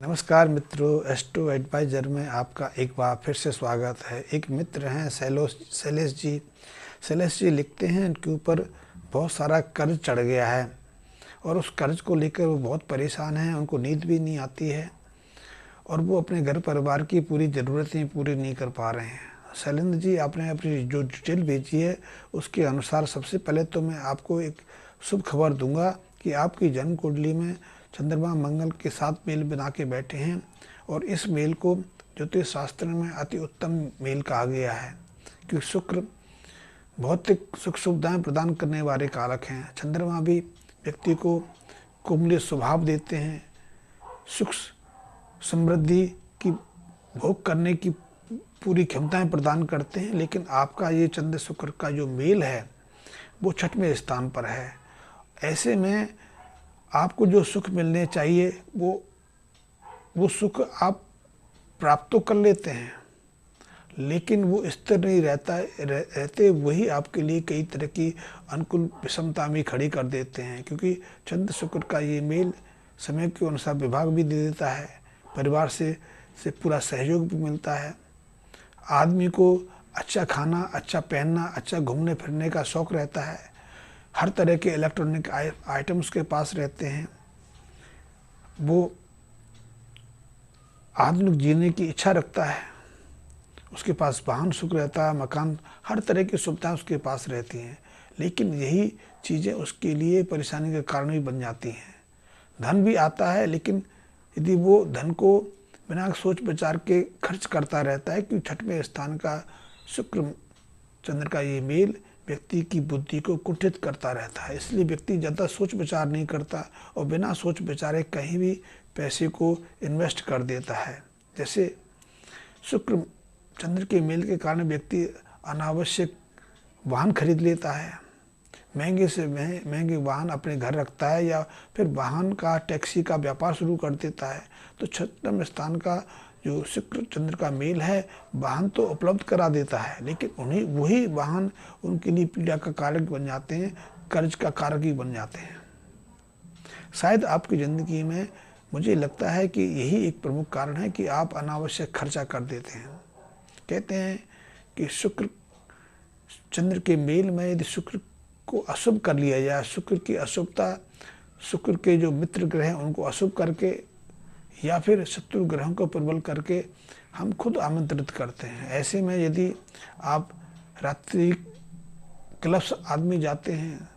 नमस्कार मित्रों, astro adviser में आपका एक बार फिर से स्वागत है। एक मित्र हैं शैलेश जी। शैलेश जी लिखते हैं इनके ऊपर बहुत सारा कर्ज चढ़ गया है और उस कर्ज को लेकर वो बहुत परेशान हैं। उनको नींद भी नहीं आती है और वो अपने घर परिवार की पूरी ज़रूरतें पूरी नहीं कर पा रहे हैं। शैलेंद्र जी, आपने अपनी जो डिटेल भेजी है उसके अनुसार सबसे पहले तो मैं आपको एक शुभ खबर दूंगा कि आपकी जन्म कुंडली में चंद्रमा मंगल के साथ मेल बना के बैठे हैं और इस मेल को ज्योतिष शास्त्र में अति उत्तम मेल कहा गया है, क्योंकि शुक्र भौतिक सुख सुविधाएं प्रदान करने वाले कारक हैं। चंद्रमा भी व्यक्ति को कुमले स्वभाव देते हैं, सुख समृद्धि की भोग करने की पूरी क्षमताएं प्रदान करते हैं। लेकिन आपका ये चंद्र शुक्र का जो मेल है वो छठवें स्थान पर है। ऐसे में आपको जो सुख मिलने चाहिए वो सुख आप प्राप्त तो कर लेते हैं, लेकिन वो स्थिर नहीं रहते वही आपके लिए कई तरह की अनुकूल विषमता में खड़ी कर देते हैं। क्योंकि चंद्र शुक्र का ये मेल समय के अनुसार विभाग भी दे देता है, परिवार से पूरा सहयोग भी मिलता है। आदमी को अच्छा खाना, अच्छा पहनना, अच्छा घूमने फिरने का शौक़ रहता है। हर तरह के इलेक्ट्रॉनिक आइटम उसके पास रहते हैं। वो आधुनिक जीने की इच्छा रखता है। उसके पास वाहन सुख रहता है, मकान, हर तरह की सुविधाएं उसके पास रहती हैं। लेकिन यही चीज़ें उसके लिए परेशानी का कारण भी बन जाती हैं। धन भी आता है, लेकिन यदि वो धन को बिना सोच विचार के खर्च करता रहता है, क्योंकि छठवें स्थान का शुक्र चंद्र का ये मेल व्यक्ति की बुद्धि को कुंठित करता रहता है। इसलिए व्यक्ति ज़्यादा सोच विचार नहीं करता और बिना सोच विचारे कहीं भी पैसे को इन्वेस्ट कर देता है। जैसे शुक्र चंद्र के मेल के कारण व्यक्ति अनावश्यक वाहन खरीद लेता है, महंगे से महंगे वाहन अपने घर रखता है या फिर वाहन का टैक्सी का व्यापार शुरू कर देता है। तो छठवें स्थान का जो शुक्र चंद्र का मेल है वाहन तो उपलब्ध करा देता है, लेकिन वही वाहन उनके लिए पीड़ा का कारक बन जाते हैं, कर्ज का कारक ही बन जाते हैं। शायद आपकी ज़िंदगी में मुझे लगता है कि यही एक प्रमुख कारण है कि आप अनावश्यक खर्चा कर देते हैं। कहते हैं कि शुक्र चंद्र के मेल में यदि शुक्र को अशुभ कर लिया जाए, शुक्र की अशुभता, शुक्र के जो मित्र ग्रह हैं उनको अशुभ करके या फिर शत्रु ग्रहों को प्रबल करके हम खुद आमंत्रित करते हैं। ऐसे में यदि आप रात्रि क्लब्स आदमी जाते हैं,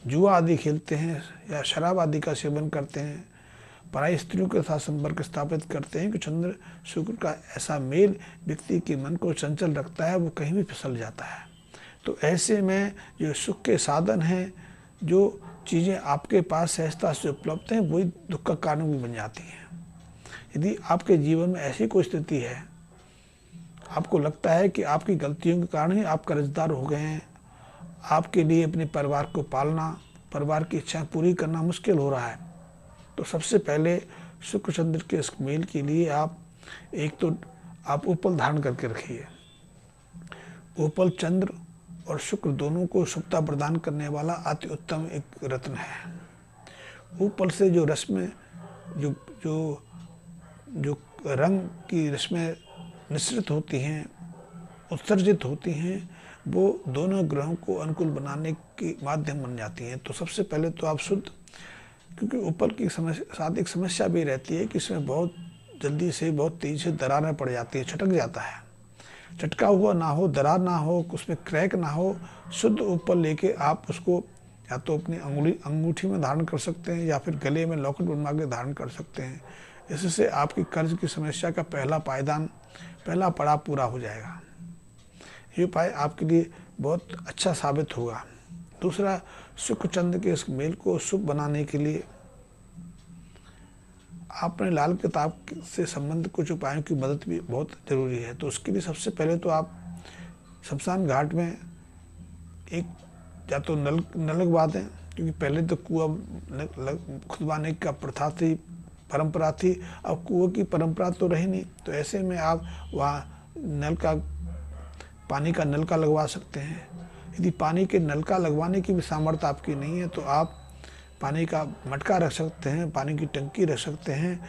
जुआ आदि खेलते हैं या शराब आदि का सेवन करते हैं, पराई स्त्रियों के साथ संपर्क स्थापित करते हैं, कि चंद्र शुक्र का ऐसा मेल व्यक्ति के मन को चंचल रखता है, वो कहीं भी फिसल जाता है। तो ऐसे में जो सुख के साधन हैं, जो चीज़ें आपके पास सहजता से उपलब्ध हैं, वही दुख का कारण भी बन जाती हैं। यदि आपके जीवन में ऐसी कोई स्थिति है, आपको लगता है कि आपकी गलतियों के कारण ही आप कर्जदार हो गए हैं, आपके लिए अपने परिवार को पालना, परिवार की इच्छाएं पूरी करना मुश्किल हो रहा है, तो सबसे पहले शुक्र चंद्र के इस मेल के लिए आप उपल धारण करके रखिए। उपल चंद्र और शुक्र दोनों को शुभता प्रदान करने वाला अति उत्तम एक रत्न है। उपल से जो रस्में जो रंग की रस्में निश्रित होती हैं, उत्सर्जित होती हैं, वो दोनों ग्रहों को अनुकूल बनाने के माध्यम बन जाती हैं। तो सबसे पहले तो आप शुद्ध, क्योंकि उपल की साथ एक समस्या भी रहती है कि इसमें बहुत जल्दी से बहुत तेज़ी से दरारें पड़ जाती है, छटक जाता है। चटका हुआ ना हो, दरार ना हो, उसमें क्रैक ना हो, शुद्ध उपल लेके आप उसको या तो अपनी अंगूठी में धारण कर सकते हैं या फिर गले में लॉकेट बनवा के धारण कर सकते हैं। इससे आपकी कर्ज की समस्या का पहला पड़ाव पूरा हो जाएगा। ये उपाय आपके लिए बहुत अच्छा साबित होगा। दूसरा, शुक्र चंद्र के इस मेल को शुभ बनाने के लिए आपने लाल किताब से संबंधित कुछ उपायों की मदद भी बहुत ज़रूरी है। तो उसके लिए सबसे पहले तो आप शमशान घाट में एक या तो नल लगवा दें, क्योंकि पहले तो कुआं खुदवाने का परंपरा थी। अब कुआं की परंपरा तो रही नहीं, तो ऐसे में आप वहाँ पानी का नलका लगवा सकते हैं। यदि पानी के नलका लगवाने की भी सामर्थ्य आपकी नहीं है तो आप पानी का मटका रख सकते हैं, पानी की टंकी रख सकते हैं,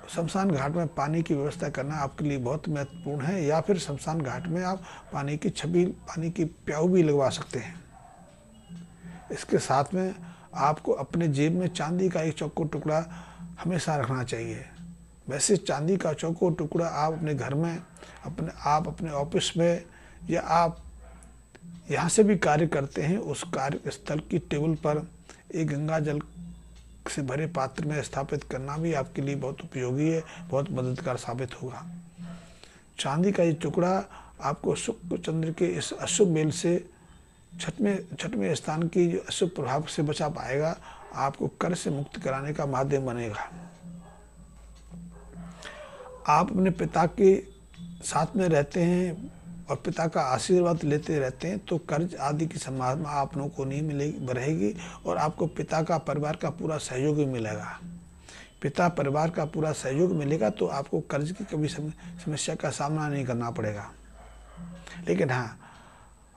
शमशान घाट में पानी की व्यवस्था करना आपके लिए बहुत महत्वपूर्ण है, या फिर शमशान घाट में आप पानी की छबील, पानी की प्याऊ भी लगवा सकते हैं। इसके साथ में आपको अपने जेब में चांदी का एक चौकोर टुकड़ा हमेशा रखना चाहिए। वैसे चांदी का चौकोर टुकड़ा आप अपने घर में, अपने ऑफिस में, या आप यहाँ से भी कार्य करते हैं उस कार्यस्थल की टेबल पर एक गंगा जल से भरे पात्र में स्थापित करना भी आपके लिए बहुत उपयोगी है, बहुत मददगार साबित होगा। चांदी का ये टुकड़ा आपको शुक्र चंद्र के इस अशुभ मेल से, छठवें स्थान की जो अशुभ प्रभाव से बचा पाएगा, आपको कर्ज से मुक्त कराने का माध्यम बनेगा। आप अपने पिता के साथ में रहते हैं और पिता का आशीर्वाद लेते रहते हैं तो कर्ज आदि की संभावना आप लोगों को नहीं मिलेगी, रहेगी, और आपको पिता का, परिवार का पूरा सहयोग मिलेगा। पिता परिवार का पूरा सहयोग मिलेगा तो आपको कर्ज की कभी समस्या का सामना नहीं करना पड़ेगा। लेकिन हाँ,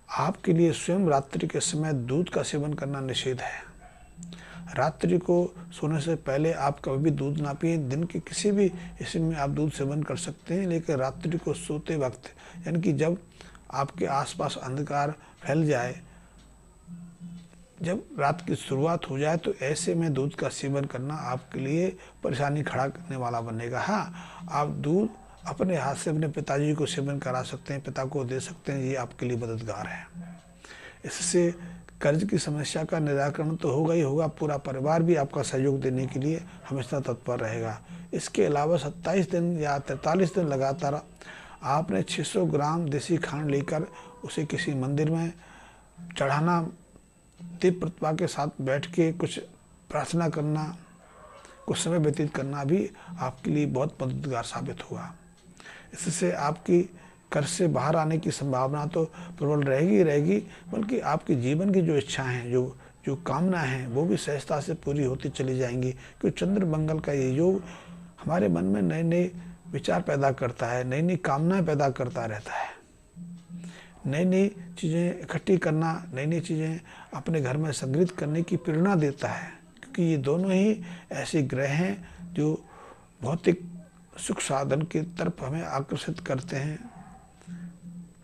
आपके लिए स्वयं रात्रि के समय दूध का सेवन करना निषेध है। रात्रि को सोने से पहले आप कभी भी दूध ना पिए। दिन के किसी भी हिस्से में आप दूध सेवन कर सकते हैं, लेकिन रात्रि को सोते वक्त, यानी कि जब आपके आसपास अंधकार फैल जाए, जब रात की शुरुआत हो जाए, तो ऐसे में दूध का सेवन करना आपके लिए परेशानी खड़ा करने वाला बनेगा। हाँ, आप दूध अपने हाथ से अपने पिताजी को सेवन करा सकते हैं, पिता को दे सकते हैं, ये आपके लिए मददगार है। इससे कर्ज की समस्या का निराकरण तो होगा ही होगा, पूरा परिवार भी आपका सहयोग देने के लिए हमेशा तत्पर रहेगा। इसके अलावा 27 दिन या 43 दिन लगातार आपने 600 ग्राम देसी खांड लेकर उसे किसी मंदिर में चढ़ाना, दीप प्रतिभा के साथ बैठ के कुछ प्रार्थना करना, कुछ समय व्यतीत करना भी आपके लिए बहुत मददगार साबित होगा। इससे आपकी कर्ज से बाहर आने की संभावना तो प्रबल रहेगी, बल्कि आपके जीवन की जो इच्छाएं हैं, जो कामना हैं, वो भी सहजता से पूरी होती चली जाएंगी। क्योंकि चंद्र मंगल का ये योग हमारे मन में नए नए विचार पैदा करता है, नई नई कामनाएं पैदा करता रहता है। नई नई चीज़ें इकट्ठी करना, नई नई चीज़ें अपने घर में संग्रहित करने की प्रेरणा देता है, क्योंकि ये दोनों ही ऐसे ग्रह हैं जो भौतिक सुख साधन की तरफ हमें आकर्षित करते हैं,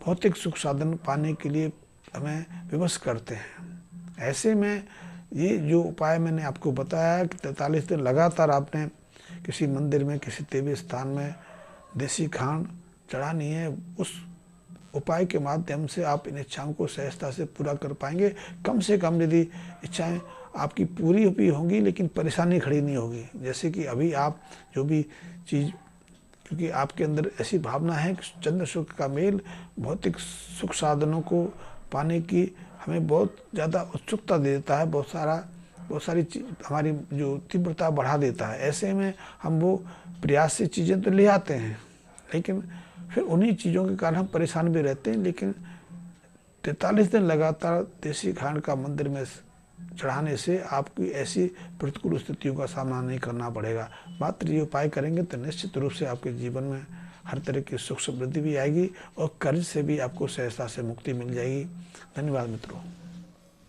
भौतिक सुख साधन पाने के लिए हमें विवश करते हैं। ऐसे में ये जो उपाय मैंने आपको बताया कि 43 दिन लगातार आपने किसी मंदिर में, किसी देवी स्थान में देसी खांड चढ़ानी है, उस उपाय के माध्यम से आप इन इच्छाओं को सहजता से पूरा कर पाएंगे। कम से कम यदि इच्छाएं आपकी पूरी भी होंगी, लेकिन परेशानी खड़ी नहीं होगी। जैसे कि अभी आप जो भी चीज़, क्योंकि आपके अंदर ऐसी भावना है कि चंद्र शुक्र का मेल भौतिक सुख साधनों को पाने की हमें बहुत ज़्यादा उत्सुकता दे देता है, बहुत सारी चीज हमारी जो तीव्रता बढ़ा देता है। ऐसे में हम वो प्रयास से चीज़ें तो ले आते हैं, लेकिन फिर उन्हीं चीज़ों के कारण हम परेशान भी रहते हैं। लेकिन 43 दिन लगातार देसी खांड का मंदिर में चढ़ाने से आपकी ऐसी प्रतिकूल स्थितियों का सामना नहीं करना पड़ेगा। मात्र ये उपाय करेंगे तो निश्चित रूप से आपके जीवन में हर तरह की सुख समृद्धि भी आएगी और कर्ज से भी आपको सहजता से मुक्ति मिल जाएगी। धन्यवाद मित्रों।